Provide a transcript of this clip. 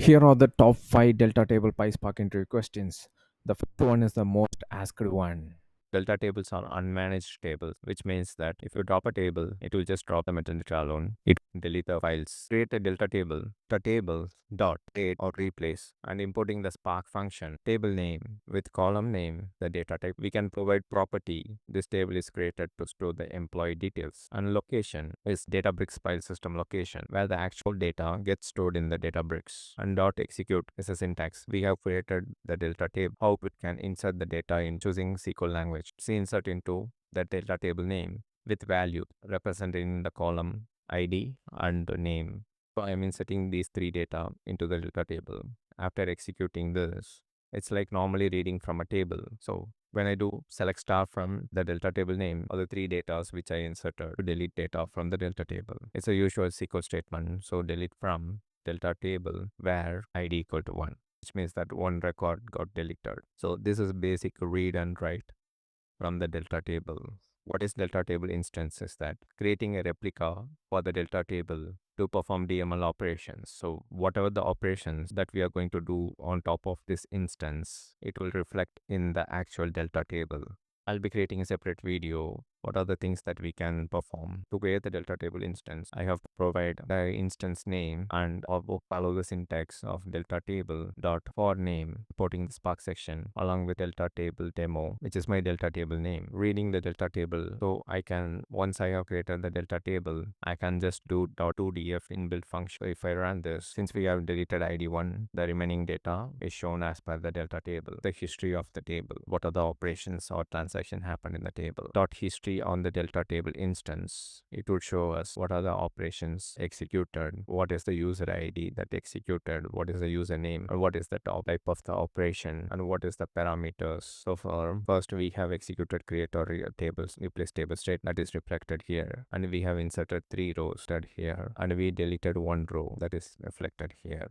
Here are the top 5 Delta table Pyspark interview questions. The first one is the most asked one. Delta tables are unmanaged tables, which means that if you drop a table, it will just drop the metadata alone. It will delete the files. Create a delta table. The table dot date or replace and importing the Spark function. Table name with column name, the data type. We can provide property. This table is created to store the employee details. And location is Databricks file system location, where the actual data gets stored in the Databricks. And dot execute is a syntax. We have created the delta table. How it can insert the data in choosing SQL language. See insert into the delta table name with value represented in the column ID and the name. So I'm inserting these three data into the delta table. After executing this, it's like normally reading from a table. So when I do select star from the delta table name or the three data which I inserted to delete data from the delta table. It's a usual SQL statement. So delete from delta table where ID equal to 1, which means that one record got deleted. So this is basic read and write from the delta table. What is delta table instance is that creating a replica for the delta table to perform DML operations. So whatever the operations that we are going to do on top of this instance, it will reflect in the actual delta table. I'll be creating a separate video. What are the things that we can perform to create the delta table instance? I have to provide the instance name and follow the syntax of delta table dot for name, importing the Spark section along with delta table demo, which is my delta table name, reading the delta table. So I can, once I have created the delta table, I can just do .2df inbuilt function. So if I run this, since we have deleted ID1, the remaining data is shown as per the delta table, the history of the table, what are the operations or transaction happened in the table. Dot history on the delta table instance, it would show us what are the operations executed, what is the user ID that executed, what is the username, or what is the type of the operation, and what is the parameters. So for first we have executed create or tables replace table state, that is reflected here, and we have inserted 3 rows that here, and we deleted 1 row that is reflected here.